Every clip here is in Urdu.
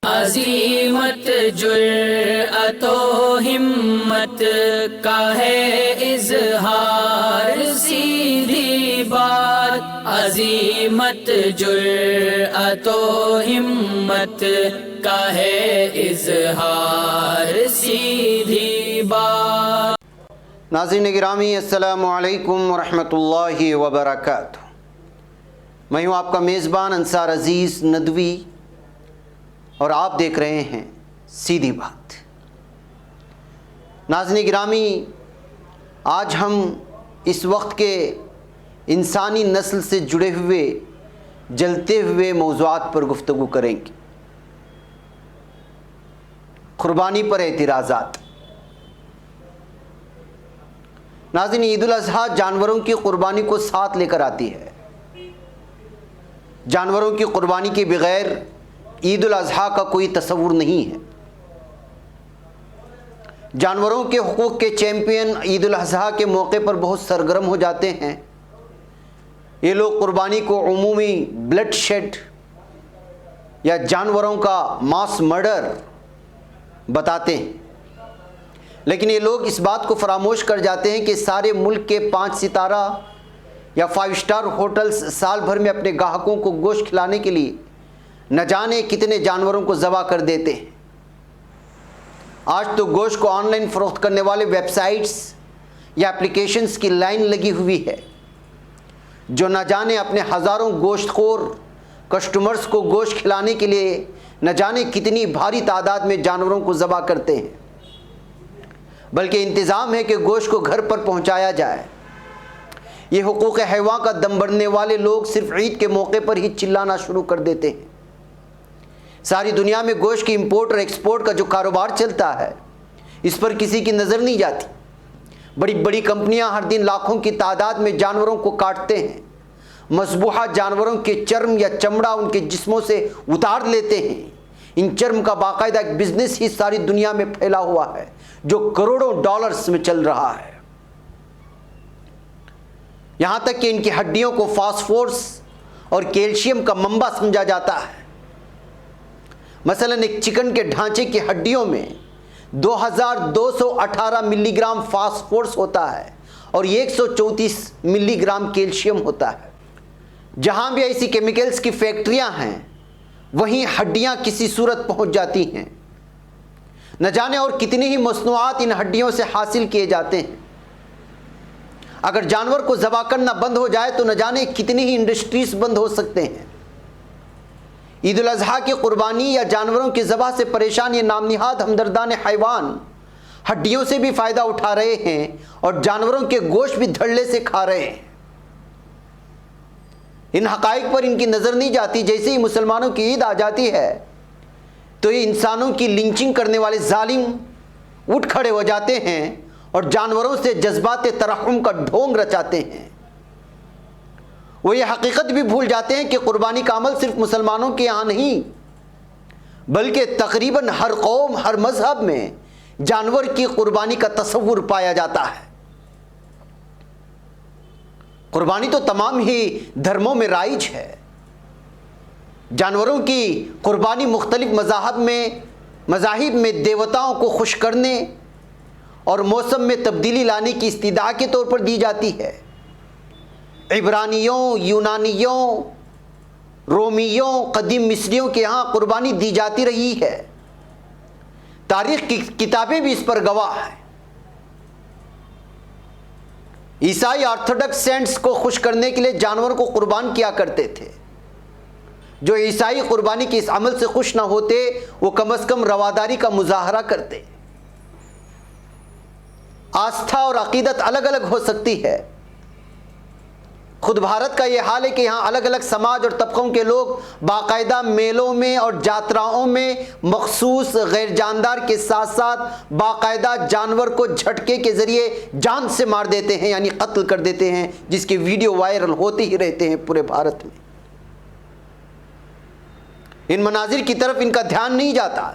عزیمت جرأت و ہمت کا ہے اظہار، سیدھی بات عزیمت جرأت و ہمت کا ہے اظہار، سیدھی بات۔ ناظرین گرامی، السلام علیکم ورحمۃ اللہ وبرکاتہ۔ میں ہوں آپ کا میزبان انصار عزیز ندوی اور آپ دیکھ رہے ہیں سیدھی بات۔ ناظرین گرامی، آج ہم اس وقت کے انسانی نسل سے جڑے ہوئے جلتے ہوئے موضوعات پر گفتگو کریں گے۔ قربانی پر اعتراضات۔ ناظرین، عید الاضحیٰ جانوروں کی قربانی کو ساتھ لے کر آتی ہے۔ جانوروں کی قربانی کے بغیر عید الاضحیٰ کا کوئی تصور نہیں ہے۔ جانوروں کے حقوق کے چیمپئن عید الاضحیٰ کے موقع پر بہت سرگرم ہو جاتے ہیں۔ یہ لوگ قربانی کو عمومی بلڈ شیڈ یا جانوروں کا ماس مرڈر بتاتے ہیں، لیکن یہ لوگ اس بات کو فراموش کر جاتے ہیں کہ سارے ملک کے 5 ستارہ یا 5 اسٹار ہوٹلز سال بھر میں اپنے گاہکوں کو گوشت کھلانے کے لیے نہ جانے کتنے جانوروں کو ذبح کر دیتے ہیں۔ آج تو گوشت کو آن لائن فروخت کرنے والے ویب سائٹس یا اپلیکیشنز کی لائن لگی ہوئی ہے، جو نہ جانے اپنے ہزاروں گوشت خور کسٹمرز کو گوشت کھلانے کے لیے نہ جانے کتنی بھاری تعداد میں جانوروں کو ذبح کرتے ہیں، بلکہ انتظام ہے کہ گوشت کو گھر پر پہنچایا جائے۔ یہ حقوق حیوان کا دم بڑھنے والے لوگ صرف عید کے موقع پر ہی چلانا شروع کر دیتے ہیں۔ ساری دنیا میں گوشت کی امپورٹ اور ایکسپورٹ کا جو کاروبار چلتا ہے، اس پر کسی کی نظر نہیں جاتی۔ بڑی بڑی کمپنیاں ہر دن لاکھوں کی تعداد میں جانوروں کو کاٹتے ہیں، مذبوحہ جانوروں کے چرم یا چمڑا ان کے جسموں سے اتار لیتے ہیں۔ ان چرم کا باقاعدہ ایک بزنس ہی ساری دنیا میں پھیلا ہوا ہے، جو کروڑوں ڈالرز میں چل رہا ہے۔ یہاں تک کہ ان کی ہڈیوں کو فاسفورس اور کیلشیم کا منبع سمجھا جاتا ہے۔ مثلا ایک چکن کے ڈھانچے کی ہڈیوں میں 2218 ملی گرام فاسفورس ہوتا ہے اور 134 ملی گرام کیلشیم ہوتا ہے۔ جہاں بھی ایسی کیمیکلز کی فیکٹریاں ہیں، وہیں ہڈیاں کسی صورت پہنچ جاتی ہیں۔ نہ جانے اور کتنی ہی مصنوعات ان ہڈیوں سے حاصل کیے جاتے ہیں۔ اگر جانور کو ذبح کرنا بند ہو جائے تو نہ جانے کتنی ہی انڈسٹریز بند ہو سکتے ہیں۔ عید الاضحیٰ کی قربانی یا جانوروں کی ذبح سے پریشان یہ نام نہاد ہمدردان حیوان ہڈیوں سے بھی فائدہ اٹھا رہے ہیں اور جانوروں کے گوشت بھی دھڑلے سے کھا رہے ہیں۔ ان حقائق پر ان کی نظر نہیں جاتی۔ جیسے ہی مسلمانوں کی عید آ جاتی ہے تو یہ انسانوں کی لنچنگ کرنے والے ظالم اٹھ کھڑے ہو جاتے ہیں اور جانوروں سے جذبات ترحم کا ڈھونگ رچاتے ہیں۔ وہ یہ حقیقت بھی بھول جاتے ہیں کہ قربانی کا عمل صرف مسلمانوں کے یہاں نہیں، بلکہ تقریباً ہر قوم، ہر مذہب میں جانور کی قربانی کا تصور پایا جاتا ہے۔ قربانی تو تمام ہی دھرموں میں رائج ہے۔ جانوروں کی قربانی مختلف مذاہب میں دیوتاؤں کو خوش کرنے اور موسم میں تبدیلی لانے کی استدعا کے طور پر دی جاتی ہے۔ عبرانیوں، یونانیوں، رومیوں، قدیم مصریوں کے ہاں قربانی دی جاتی رہی ہے۔ تاریخ کی کتابیں بھی اس پر گواہ ہیں۔ عیسائی آرتھوڈکس سینٹس کو خوش کرنے کے لیے جانور کو قربان کیا کرتے تھے۔ جو عیسائی قربانی کے اس عمل سے خوش نہ ہوتے، وہ کم از کم رواداری کا مظاہرہ کرتے۔ آستھا اور عقیدت الگ الگ ہو سکتی ہے۔ خود بھارت کا یہ حال ہے کہ یہاں الگ الگ سماج اور طبقوں کے لوگ باقاعدہ میلوں میں اور جاتراؤں میں مخصوص غیر جاندار کے ساتھ ساتھ باقاعدہ جانور کو جھٹکے کے ذریعے جان سے مار دیتے ہیں، یعنی قتل کر دیتے ہیں، جس کے ویڈیو وائرل ہوتے ہی رہتے ہیں پورے بھارت میں۔ ان مناظر کی طرف ان کا دھیان نہیں جاتا۔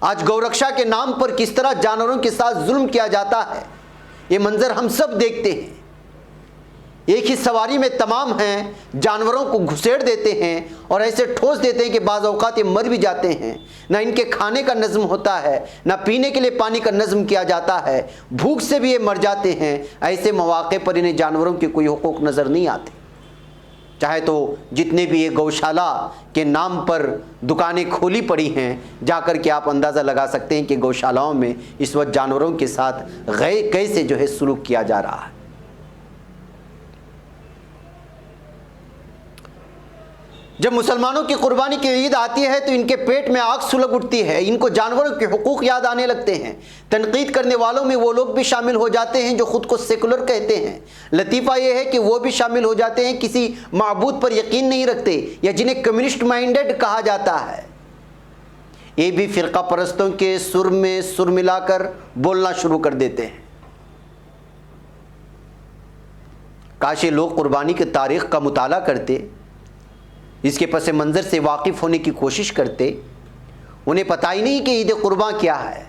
آج گورکشا کے نام پر کس طرح جانوروں کے ساتھ ظلم کیا جاتا ہے، یہ منظر ہم سب دیکھتے ہیں۔ ایک ہی سواری میں تمام ہیں، جانوروں کو گھسیڑ دیتے ہیں اور ایسے ٹھوس دیتے ہیں کہ بعض اوقات یہ مر بھی جاتے ہیں۔ نہ ان کے کھانے کا نظم ہوتا ہے، نہ پینے کے لیے پانی کا نظم کیا جاتا ہے، بھوک سے بھی یہ مر جاتے ہیں۔ ایسے مواقع پر انہیں جانوروں کے کوئی حقوق نظر نہیں آتے۔ چاہے تو جتنے بھی یہ گوشالہ کے نام پر دکانیں کھولی پڑی ہیں، جا کر کے آپ اندازہ لگا سکتے ہیں کہ گوشالاؤں میں اس وقت جانوروں کے ساتھ کیسے جو ہے سلوک کیا جا رہا ہے۔ جب مسلمانوں کی قربانی کی عید آتی ہے تو ان کے پیٹ میں آگ سلگ اٹھتی ہے، ان کو جانوروں کے حقوق یاد آنے لگتے ہیں۔ تنقید کرنے والوں میں وہ لوگ بھی شامل ہو جاتے ہیں جو خود کو سیکولر کہتے ہیں۔ لطیفہ یہ ہے کہ وہ بھی شامل ہو جاتے ہیں کسی معبود پر یقین نہیں رکھتے یا جنہیں کمیونسٹ مائنڈڈ کہا جاتا ہے۔ یہ بھی فرقہ پرستوں کے سر میں سر ملا کر بولنا شروع کر دیتے ہیں۔ کاش یہ لوگ قربانی کی تاریخ کا مطالعہ کرتے، اس کے پس منظر سے واقف ہونے کی کوشش کرتے۔ انہیں پتہ ہی نہیں کہ عید قرباں کیا ہے،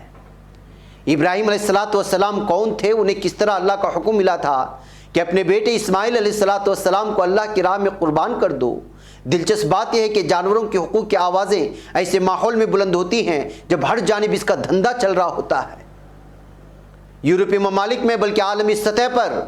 ابراہیم علیہ السلام کون تھے، انہیں کس طرح اللہ کا حکم ملا تھا کہ اپنے بیٹے اسماعیل علیہ السلام کو اللہ کی راہ میں قربان کر دو۔ دلچسپ بات یہ ہے کہ جانوروں کے حقوق کی آوازیں ایسے ماحول میں بلند ہوتی ہیں جب ہر جانب اس کا دھندا چل رہا ہوتا ہے۔ یورپی ممالک میں بلکہ عالمی سطح پر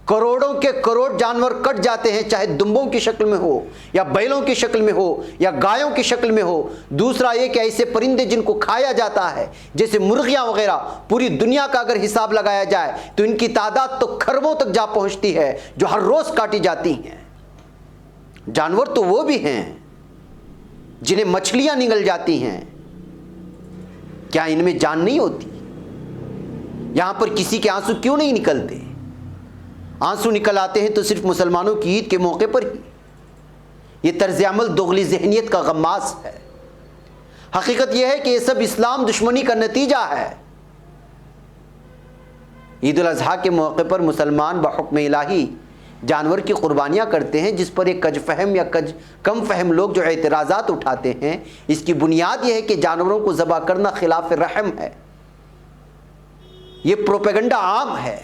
کروڑوں کے کروڑ جانور کٹ جاتے ہیں، چاہے دمبوں کی شکل میں ہو یا بیلوں کی شکل میں ہو یا گایوں کی شکل میں ہو۔ دوسرا یہ کہ ایسے پرندے جن کو کھایا جاتا ہے جیسے مرغیاں وغیرہ، پوری دنیا کا اگر حساب لگایا جائے تو ان کی تعداد تو کھربوں تک جا پہنچتی ہے جو ہر روز کاٹی جاتی ہیں۔ جانور تو وہ بھی ہیں جنہیں مچھلیاں نگل جاتی ہیں، کیا ان میں جان نہیں ہوتی؟ یہاں پر کسی کے آنسو کیوں نہیں نکلتے؟ آنسو نکل آتے ہیں تو صرف مسلمانوں کی عید کے موقع پر ہی۔ یہ طرز عمل دوغلی ذہنیت کا غماز ہے۔ حقیقت یہ ہے کہ یہ سب اسلام دشمنی کا نتیجہ ہے۔ عید الاضحیٰ کے موقع پر مسلمان بحکم الہی جانور کی قربانیاں کرتے ہیں، جس پر ایک کج فہم یا کم فہم لوگ جو اعتراضات اٹھاتے ہیں، اس کی بنیاد یہ ہے کہ جانوروں کو ذبح کرنا خلاف رحم ہے۔ یہ پروپیگنڈا عام ہے۔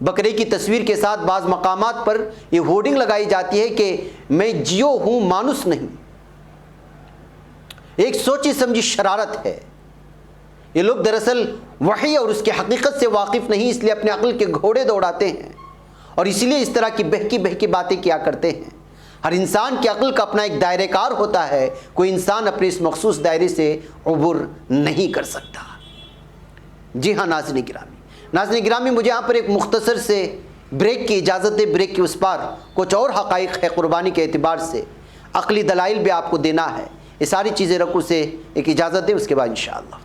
بکرے کی تصویر کے ساتھ بعض مقامات پر یہ ہورڈنگ لگائی جاتی ہے کہ میں جیو ہوں مانوس نہیں۔ ایک سوچی سمجھی شرارت ہے۔ یہ لوگ دراصل وحی اور اس کی حقیقت سے واقف نہیں، اس لیے اپنے عقل کے گھوڑے دوڑاتے ہیں اور اسی لیے اس طرح کی بہکی باتیں کیا کرتے ہیں۔ ہر انسان کی عقل کا اپنا ایک دائرہ کار ہوتا ہے، کوئی انسان اپنے اس مخصوص دائرے سے عبور نہیں کر سکتا۔ جی ہاں ناظرین گرامی، مجھے یہاں پر ایک مختصر سے بریک کی اجازت ہے۔ بریک کے اس پار کچھ اور حقائق ہے قربانی کے اعتبار سے، عقلی دلائل بھی آپ کو دینا ہے۔ یہ ساری چیزیں رکھو سے ایک اجازت ہے، اس کے بعد انشاءاللہ۔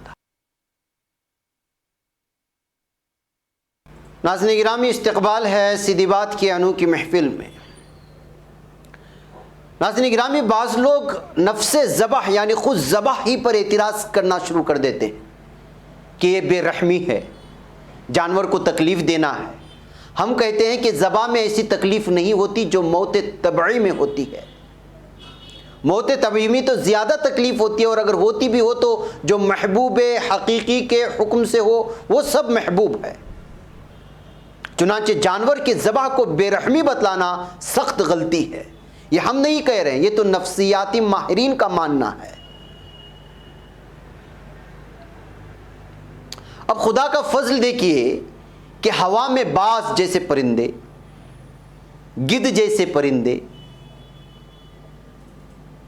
ناظرین گرامی، استقبال ہے سیدھی بات کی انوکھی محفل میں۔ ناظرین گرامی، بعض لوگ نفس ذبح یعنی خود ذبح ہی پر اعتراض کرنا شروع کر دیتے ہیں کہ یہ بے رحمی ہے، جانور کو تکلیف دینا ہے۔ ہم کہتے ہیں کہ ذبح میں ایسی تکلیف نہیں ہوتی جو موت طبعی میں ہوتی ہے۔ موت طبعی میں تو زیادہ تکلیف ہوتی ہے، اور اگر ہوتی بھی ہو تو جو محبوب حقیقی کے حکم سے ہو وہ سب محبوب ہے۔ چنانچہ جانور کے ذبح کو بے رحمی بتلانا سخت غلطی ہے۔ یہ ہم نہیں کہہ رہے ہیں، یہ تو نفسیاتی ماہرین کا ماننا ہے۔ اب خدا کا فضل دیکھیے کہ ہوا میں باز جیسے پرندے، گدھ جیسے پرندے،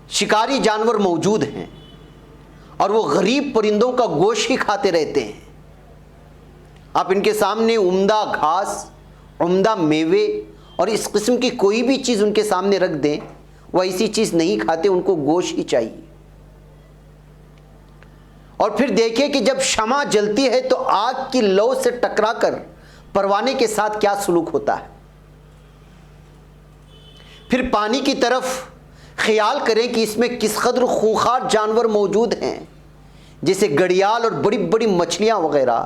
شکاری جانور موجود ہیں، اور وہ غریب پرندوں کا گوشت ہی کھاتے رہتے ہیں۔ آپ ان کے سامنے عمدہ گھاس، عمدہ میوے اور اس قسم کی کوئی بھی چیز ان کے سامنے رکھ دیں، وہ ایسی چیز نہیں کھاتے، ان کو گوشت ہی چاہیے۔ اور پھر دیکھیں کہ جب شمع جلتی ہے تو آگ کی لو سے ٹکرا کر پروانے کے ساتھ کیا سلوک ہوتا ہے۔ پھر پانی کی طرف خیال کریں کہ اس میں کس قدر خونخوار جانور موجود ہیں، جیسے گھڑیال اور بڑی بڑی مچھلیاں وغیرہ۔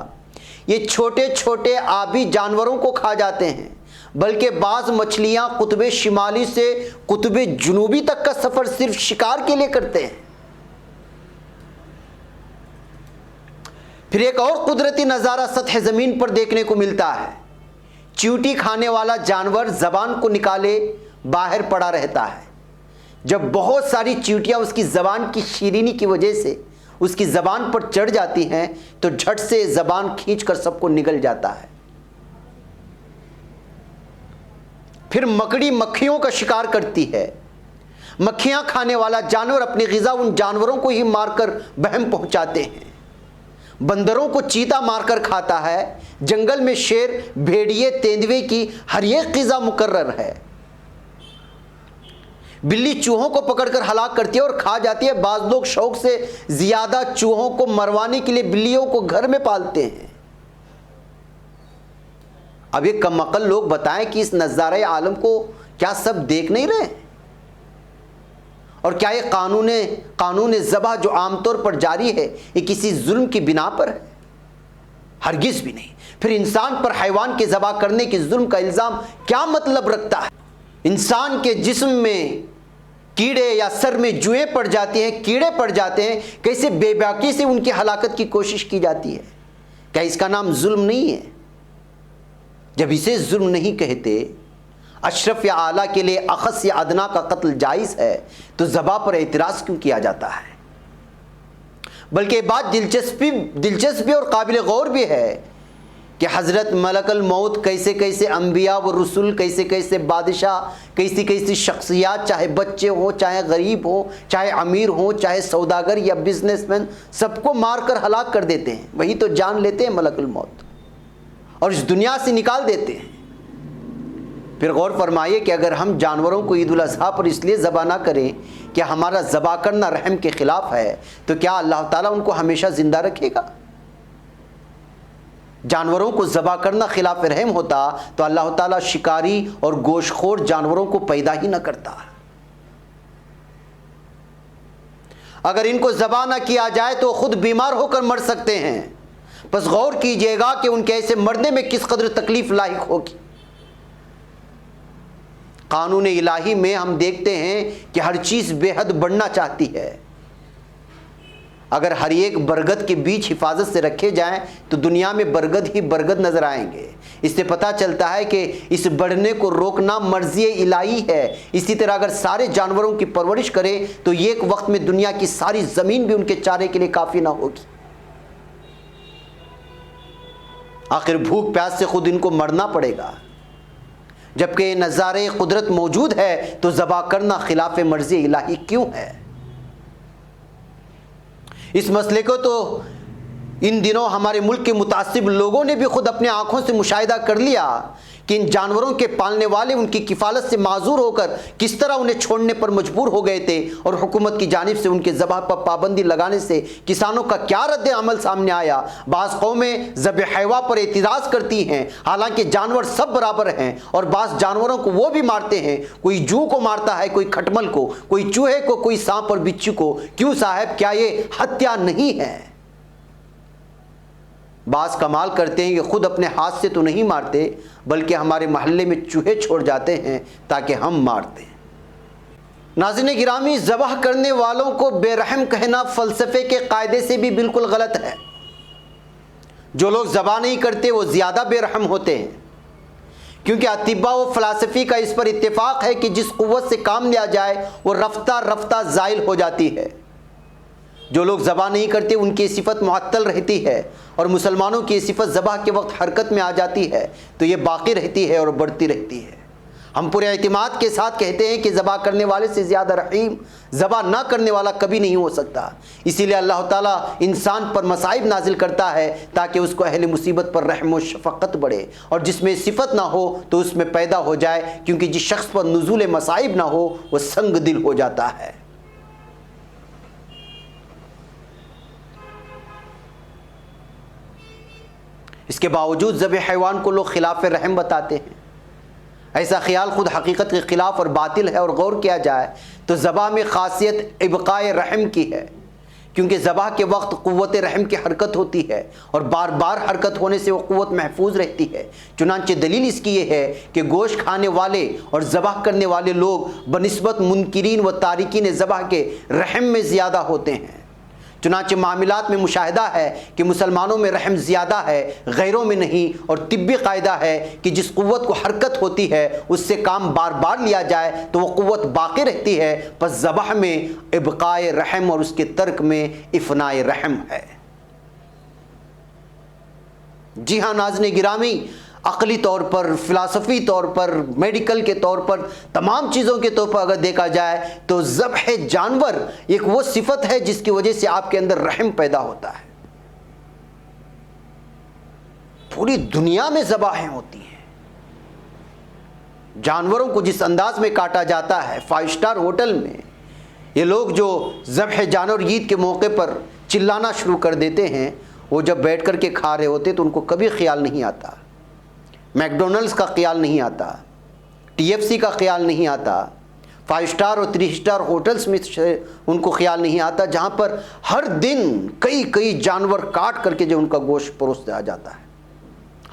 یہ چھوٹے چھوٹے آبی جانوروں کو کھا جاتے ہیں، بلکہ بعض مچھلیاں قطب شمالی سے قطب جنوبی تک کا سفر صرف شکار کے لیے کرتے ہیں۔ پھر ایک اور قدرتی نظارہ سطح زمین پر دیکھنے کو ملتا ہے چیونٹی کھانے والا جانور زبان کو نکالے باہر پڑا رہتا ہے. جب بہت ساری چیونٹیاں اس کی زبان کی شیرینی کی وجہ سے اس کی زبان پر چڑھ جاتی ہیں تو جھٹ سے زبان کھینچ کر سب کو نگل جاتا ہے. پھر مکڑی مکھیوں کا شکار کرتی ہے. مکھیاں کھانے والا جانور اپنی غذا ان جانوروں کو ہی مار کر بہم پہنچاتے ہیں. بندروں کو چیتا مار کر کھاتا ہے. جنگل میں شیر، بھیڑیے، تیندوے کی ہر ایک غذا مقرر ہے. بلی چوہوں کو پکڑ کر ہلاک کرتی ہے اور کھا جاتی ہے. بعض لوگ شوق سے زیادہ چوہوں کو مروانے کے لیے بلیوں کو گھر میں پالتے ہیں. اب یہ کم عقل لوگ بتائیں کہ اس نظارہ عالم کو کیا سب دیکھ نہیں رہے؟ اور کیا یہ قانون ذبح جو عام طور پر جاری ہے یہ کسی ظلم کی بنا پر ہے؟ ہرگز بھی نہیں. پھر انسان پر حیوان کے ذبح کرنے کے ظلم کا الزام کیا مطلب رکھتا ہے؟ انسان کے جسم میں کیڑے یا سر میں جوئیں پڑ جاتی ہیں، کیڑے پڑ جاتے ہیں، کیسے بے باکی سے ان کی ہلاکت کی کوشش کی جاتی ہے. کیا اس کا نام ظلم نہیں ہے؟ جب اسے ظلم نہیں کہتے، اشرف یا اعلیٰ کے لیے اخص یا ادنا کا قتل جائز ہے، تو ذبح پر اعتراض کیوں کیا جاتا ہے؟ بلکہ یہ بات دلچسپی اور قابل غور بھی ہے کہ حضرت ملک الموت کیسے انبیاء و رسول، کیسے بادشاہ، کیسی شخصیات، چاہے بچے ہوں، چاہے غریب ہوں، چاہے امیر ہوں، چاہے سوداگر یا بزنس مین، سب کو مار کر ہلاک کر دیتے ہیں. وہی تو جان لیتے ہیں ملک الموت اور اس دنیا سے نکال دیتے ہیں. پھر غور فرمائیے کہ اگر ہم جانوروں کو عید الاضحیٰ پر اس لیے ذبح نہ کریں کہ ہمارا ذبح کرنا رحم کے خلاف ہے، تو کیا اللہ تعالیٰ ان کو ہمیشہ زندہ رکھے گا؟ جانوروں کو ذبح کرنا خلاف رحم ہوتا تو اللہ تعالیٰ شکاری اور گوشت خور جانوروں کو پیدا ہی نہ کرتا. اگر ان کو ذبح نہ کیا جائے تو خود بیمار ہو کر مر سکتے ہیں. بس غور کیجئے گا کہ ان کے ایسے مرنے میں کس قدر تکلیف لاحق ہوگی. قانون الہی میں ہم دیکھتے ہیں کہ ہر چیز بے حد بڑھنا چاہتی ہے. اگر ہر ایک برگد کے بیج حفاظت سے رکھے جائیں تو دنیا میں برگد ہی برگد نظر آئیں گے. اس سے پتہ چلتا ہے کہ اس بڑھنے کو روکنا مرضی الہی ہے. اسی طرح اگر سارے جانوروں کی پرورش کریں تو ایک وقت میں دنیا کی ساری زمین بھی ان کے چارے کے لیے کافی نہ ہوگی. آخر بھوک پیاس سے خود ان کو مرنا پڑے گا. جبکہ نظارے قدرت موجود ہے تو ذبح کرنا خلاف مرضی الہی کیوں ہے؟ اس مسئلے کو تو ان دنوں ہمارے ملک کے متعصب لوگوں نے بھی خود اپنے آنکھوں سے مشاہدہ کر لیا کہ ان جانوروں کے پالنے والے ان کی کفالت سے معذور ہو کر کس طرح انہیں چھوڑنے پر مجبور ہو گئے تھے، اور حکومت کی جانب سے ان کے ذبح پر پابندی لگانے سے کسانوں کا کیا رد عمل سامنے آیا. بعض قومیں ذبح حیوان پر اعتراض کرتی ہیں حالانکہ جانور سب برابر ہیں، اور بعض جانوروں کو وہ بھی مارتے ہیں. کوئی جو کو مارتا ہے، کوئی کھٹمل کو، کوئی چوہے کو، کوئی سانپ اور بچھو کو. کیوں صاحب، کیا یہ ہتیا نہیں ہے؟ بعض کمال کرتے ہیں کہ خود اپنے ہاتھ سے تو نہیں مارتے بلکہ ہمارے محلے میں چوہے چھوڑ جاتے ہیں تاکہ ہم مارتے ہیں. ناظرین گرامی، ذبح کرنے والوں کو بے رحم کہنا فلسفے کے قاعدے سے بھی بالکل غلط ہے. جو لوگ ذبح نہیں کرتے وہ زیادہ بے رحم ہوتے ہیں، کیونکہ اطباء و فلاسفی کا اس پر اتفاق ہے کہ جس قوت سے کام لیا جائے وہ رفتہ رفتہ زائل ہو جاتی ہے. جو لوگ ذبح نہیں کرتے ان کی صفت معطل رہتی ہے، اور مسلمانوں کی صفت ذبح کے وقت حرکت میں آ جاتی ہے تو یہ باقی رہتی ہے اور بڑھتی رہتی ہے. ہم پورے اعتماد کے ساتھ کہتے ہیں کہ ذبح کرنے والے سے زیادہ رحیم ذبح نہ کرنے والا کبھی نہیں ہو سکتا. اسی لیے اللہ تعالیٰ انسان پر مصائب نازل کرتا ہے تاکہ اس کو اہل مصیبت پر رحم و شفقت بڑھے، اور جس میں صفت نہ ہو تو اس میں پیدا ہو جائے، کیونکہ جس شخص پر نزول مصائب نہ ہو وہ سنگ دل ہو جاتا ہے. اس کے باوجود ذبح حیوان کو لوگ خلاف رحم بتاتے ہیں. ایسا خیال خود حقیقت کے خلاف اور باطل ہے. اور غور کیا جائے تو ذبح میں خاصیت ابقائے رحم کی ہے، کیونکہ ذبح کے وقت قوت رحم کی حرکت ہوتی ہے، اور بار بار حرکت ہونے سے وہ قوت محفوظ رہتی ہے. چنانچہ دلیل اس کی یہ ہے کہ گوشت کھانے والے اور ذبح کرنے والے لوگ بنسبت منکرین و تارکین ذبح کے رحم میں زیادہ ہوتے ہیں. چنانچہ معاملات میں مشاہدہ ہے کہ مسلمانوں میں رحم زیادہ ہے، غیروں میں نہیں، اور طبی قاعدہ ہے کہ جس قوت کو حرکت ہوتی ہے اس سے کام بار بار لیا جائے تو وہ قوت باقی رہتی ہے، پس ذبح میں ابقائے رحم اور اس کے ترک میں افنائے رحم ہے۔ جی ہاں ناظرین گرامی، عقلی طور پر، فلسفی طور پر، میڈیکل کے طور پر، تمام چیزوں کے طور پر اگر دیکھا جائے تو ذبح جانور ایک وہ صفت ہے جس کی وجہ سے آپ کے اندر رحم پیدا ہوتا ہے۔ پوری دنیا میں ذبائحیں ہوتی ہیں، جانوروں کو جس انداز میں کاٹا جاتا ہے، 5 اسٹار ہوٹل میں یہ لوگ جو ذبح جانور عید کے موقع پر چلانا شروع کر دیتے ہیں، وہ جب بیٹھ کر کے کھا رہے ہوتے تو ان کو کبھی خیال نہیں آتا، میکڈونلڈس کا خیال نہیں آتا، TFC کا خیال نہیں آتا، 5 اسٹار اور 3 اسٹار ہوٹلز میں ان کو خیال نہیں آتا، جہاں پر ہر دن کئی جانور کاٹ کر کے جو ان کا گوشت پروس دیا جاتا ہے۔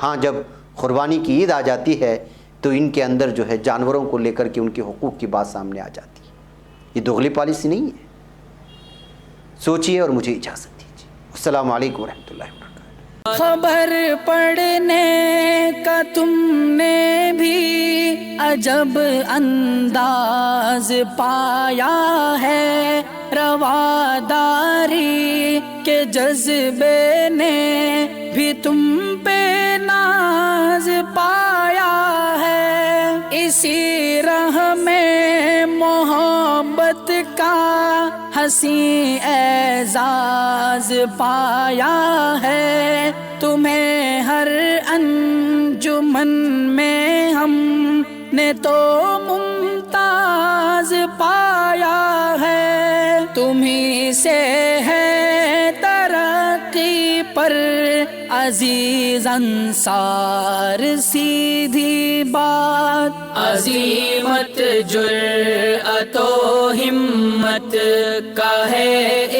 ہاں جب قربانی کی عید آ جاتی ہے تو ان کے اندر جو ہے جانوروں کو لے کر کے ان کے حقوق کی بات سامنے آ جاتی ہے۔ یہ دوغلی پالیسی نہیں ہے، سوچئے اور مجھے اجازت دیجیے۔ السلام علیکم ورحمۃ اللہ وبرکاتہ۔ خبر پڑھنے کا تم نے بھی عجب انداز پایا ہے، رواداری کے جذبے نے بھی تم پہ ناز پایا ہے، اسی راہ میں محبت کا حسین اعزاز پایا ہے، تمہیں ہر انجمن میں ہم نے تو ممتاز پایا ہے، تمہیں سے ہے ترقی پر عزیز انصار، سیدھی بات عظیمت جرأت و ہمت کا ہے